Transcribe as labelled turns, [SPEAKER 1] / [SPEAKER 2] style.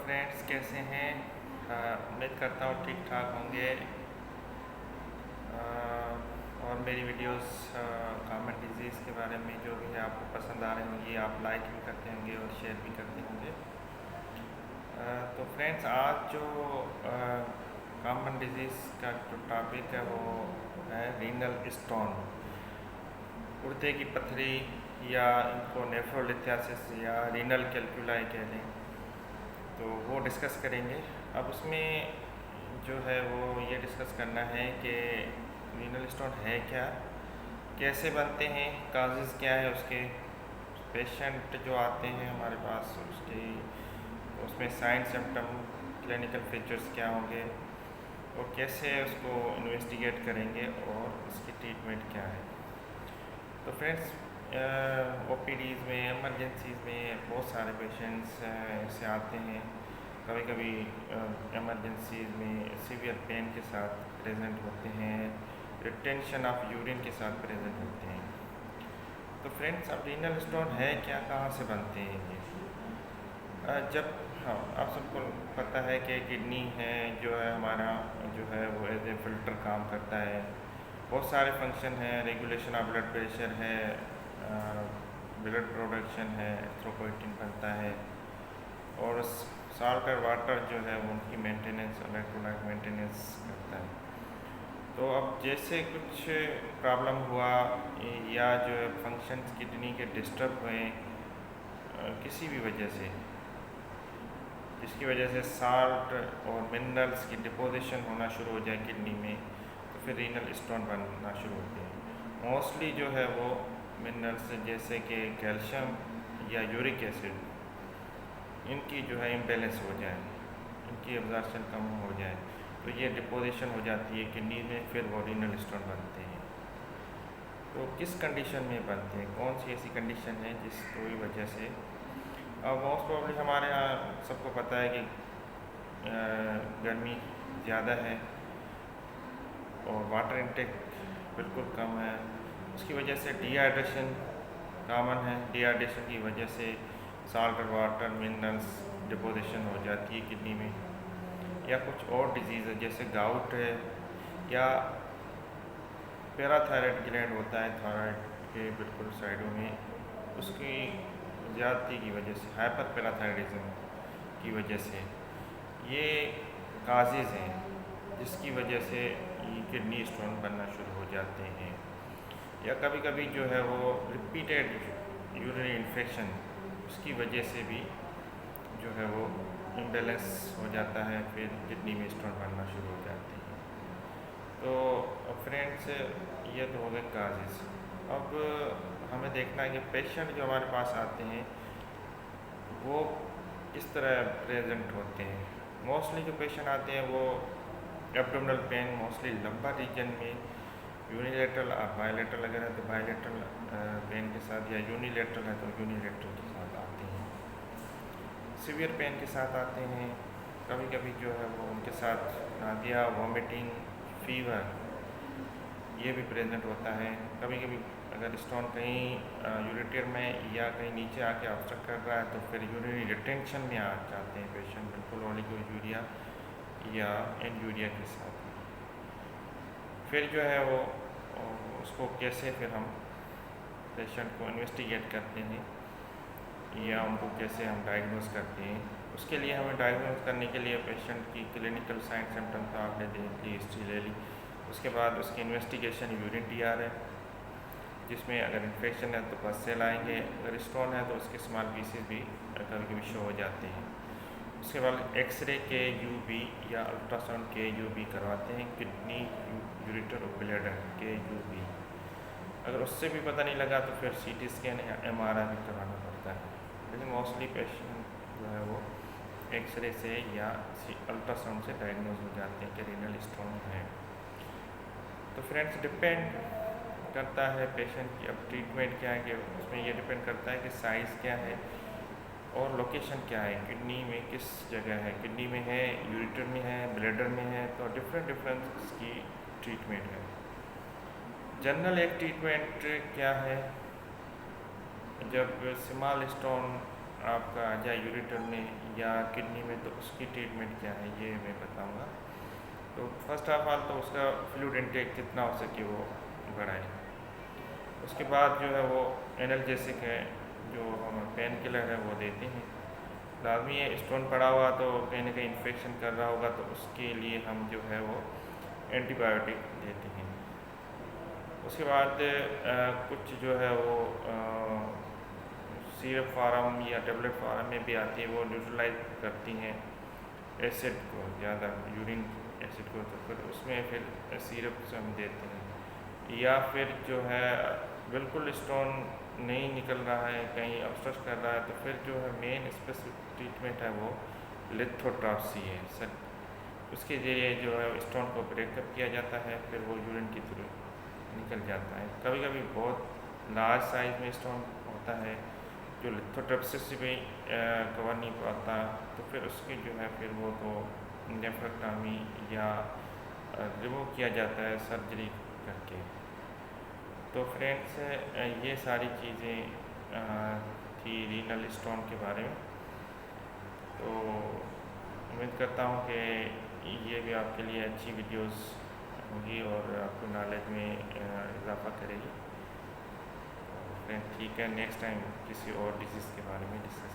[SPEAKER 1] Friends, कैसे हैं? उम्मीद करता हूँ ठीक ठाक होंगे। और मेरी वीडियोस कॉमन डिजीज़ के बारे में जो भी है आपको पसंद आ रही होंगी, आप लाइक भी करते होंगे और शेयर भी करते होंगे। तो फ्रेंड्स, आज जो कॉमन डिजीज़ का जो टॉपिक है वो है रीनल स्टोन, गुर्दे की पथरी, या इनको नेफ्रोलिथियासिस या रीनल कैल्कुलाई कह लें। तो वो डिस्कस करेंगे। अब उसमें जो है वो ये डिस्कस करना है कि रीनल स्टोन है क्या, कैसे बनते हैं, काजेज़ क्या है उसके, पेशेंट जो आते हैं हमारे पास उसमें साइन सिम्टम, क्लिनिकल फीचर्स क्या होंगे, और कैसे उसको इन्वेस्टिगेट करेंगे और उसकी ट्रीटमेंट क्या है। तो फ्रेंड्स, ओपीडीज़ में, एमरजेंसीज़ में बहुत सारे पेशेंट्स ऐसे आते हैं। कभी कभी एमरजेंसीज़ में सीवियर पेन के साथ प्रेजेंट होते हैं, रिटेंशन ऑफ यूरिन के साथ प्रेजेंट होते हैं। तो फ्रेंड्स, अब रीनल स्टोन है क्या, कहाँ से बनते हैं ये? जब हाँ, आप सबको पता है कि किडनी है जो है हमारा, जो है वो एज ए फिल्टर काम करता है। बहुत सारे फंक्शन हैं, रेगुलेशन ऑफ ब्लड प्रेशर है, ब्लड प्रोडक्शन है, एरिथ्रोपोइटिन बनता है, और साल्ट और वाटर जो है वो उनकी मेंटेनेंस, इलेक्ट्रोलाइट मेंटेनेंस करता है। तो अब जैसे कुछ प्रॉब्लम हुआ या जो है फंक्शंस किडनी के डिस्टर्ब हुए किसी भी वजह से, जिसकी वजह से साल्ट और मिनरल्स की डिपोजिशन होना शुरू हो जाए किडनी में, तो फिर रीनल स्टोन बनना शुरू होते हैं। मोस्टली जो है वो मिनरल्स जैसे कि कैल्शियम या यूरिक एसिड, इनकी जो है इम्बेलेंस हो जाए, इनकी एब्जॉर्प्शन कम हो जाए, तो ये डिपोजिशन हो जाती है किडनी में, फिर वो रीनल स्टोन बनते हैं। तो किस कंडीशन में बनते हैं, कौन सी ऐसी कंडीशन है जिस कोई वजह से, अब मोस्ट प्रॉब्ली हमारे यहाँ सबको पता है कि गर्मी ज़्यादा है और वाटर इनटेक बिल्कुल कम है। उसकी वजह से डिहाइड्रेशन कॉमन है। डिहाइड्रेशन की वजह से साल्ट और वाटर मिनरल्स डिपोजिशन हो जाती है किडनी में, या कुछ और डिजीज़ है जैसे गाउट है, या पैराथायराइड ग्लैंड होता है थायराइड के बिल्कुल साइडों में, उसकी ज़्यादती की वजह से, हाइपर पैराथायराइडिज्म की वजह से, ये काजेज़ हैं जिसकी वजह से ये किडनी स्टोन बनना शुरू हो जाते हैं। या कभी कभी जो है वो रिपीटेड यूरिनरी इन्फेक्शन, उसकी वजह से भी जो है वो इम्बेलेंस हो जाता है, फिर किडनी में स्टोन बनना शुरू हो जाते हैं। तो फ्रेंड्स, ये तो हो गए काजेज़। अब हमें देखना है कि पेशेंट जो हमारे पास आते हैं वो किस तरह प्रेजेंट होते हैं। मोस्टली जो पेशेंट आते हैं वो abdominal pain, mostly lumbar region में, यूनिलेटरल और बायलेटरल अगर है तो बायलेटरल पेन के साथ, या यूनिलेटरल है तो यूनिलेटरल के साथ आते हैं। सीवियर पेन के साथ आते हैं। कभी कभी जो है वो उनके साथ नादिया, वॉमिटिंग, फीवर, ये भी प्रेजेंट होता है। कभी कभी अगर स्टोन कहीं यूरेटर में या कहीं नीचे आके ऑब्स्ट्रक्ट कर रहा है तो फिर यूरिनरी रिटेंशन में आ जाते हैं पेशेंट, बिल्कुल ओलिगोयूरिया या एंड्यूरिया के साथ। फिर जो है वो उसको कैसे फिर हम पेशेंट को इन्वेस्टिगेट करते हैं या उनको कैसे हम डायग्नोज करते हैं। उसके लिए हमें डायग्नोज करने के लिए पेशेंट की क्लिनिकल साइन सिम्टम तो आपने देख ली, हिस्ट्री ले ली। उसके बाद उसकी इन्वेस्टिगेशन यूरिन टीआर है, जिसमें अगर इन्फेक्शन है तो बस सेल आएंगे, अगर स्टोन है तो उसके स्मॉल पीसेस भी कभी कभी शो हो जाते हैं। उसके बाद एक्सरे के यूबी या अल्ट्रासाउंड के यूबी करवाते हैं, किडनी, यूरेटर और ब्लैडर के यूबी। अगर उससे भी पता नहीं लगा तो फिर सीटी स्कैन या एमआरआई भी करवाना पड़ता है। लेकिन मोस्टली पेशेंट जो है वो एक्सरे से या अल्ट्रासाउंड से डायग्नोज हो जाते हैं कि रीनल स्टोन है। तो फ्रेंड्स, डिपेंड करता है पेशेंट की अब ट्रीटमेंट क्या है, कि उसमें ये डिपेंड करता है कि साइज़ क्या है और लोकेशन क्या है, किडनी में किस जगह है, किडनी में है, यूरेटर में है, ब्लैडर में है, तो डिफरेंट की ट्रीटमेंट है। जनरल एक ट्रीटमेंट क्या है, जब स्मॉल स्टोन आपका आ जाए यूरेटर में या किडनी में, तो उसकी ट्रीटमेंट क्या है ये मैं बताऊंगा। तो फर्स्ट ऑफ ऑल तो उसका फ्लूइड इनटेक जितना हो सके वो बढ़ाए। उसके बाद जो है वो एनाल्जेसिक है, जो हम पेन किलर है वो देते हैं। लाजमी है, स्टोन पड़ा हुआ तो कहीं ना कहीं इन्फेक्शन कर रहा होगा, तो उसके लिए हम जो है वो एंटीबायोटिक देते हैं। उसके बाद कुछ जो है वो सिरप फार्म या टेबलेट फार्म में भी आती है, वो न्यूट्रलाइज करती हैं एसिड को, ज़्यादा यूरिन एसिड को, तो फिर उसमें फिर सिरप से हम देते हैं। या फिर जो है बिल्कुल स्टोन नहीं निकल रहा है, कहीं ऑब्स्ट्रक्ट कर रहा है, तो फिर जो है मेन स्पेसिफिक ट्रीटमेंट है वो लिथोट्राप्सी है सर। उसके ज़रिए जो है स्टोन को ब्रेकअप किया जाता है, फिर वो यूरिन के थ्रू निकल जाता है। कभी कभी बहुत लार्ज साइज में स्टोन होता है जो लिथोट्रिप्सिस से भी कवर नहीं पाता, तो फिर उसकी जो है फिर वो तो नेफ्रेक्टॉमी या रिमूव किया जाता है सर्जरी करके। तो फ्रेंड्स ये सारी चीज़ें थी रीनल स्टोन के बारे में। तो उम्मीद करता हूँ कि ये भी आपके लिए अच्छी वीडियोस होगी और आपको नॉलेज में इजाफ़ा करेगी। फ्रेंड ठीक है, नेक्स्ट टाइम किसी और डिजीज़ के बारे में डिस्कस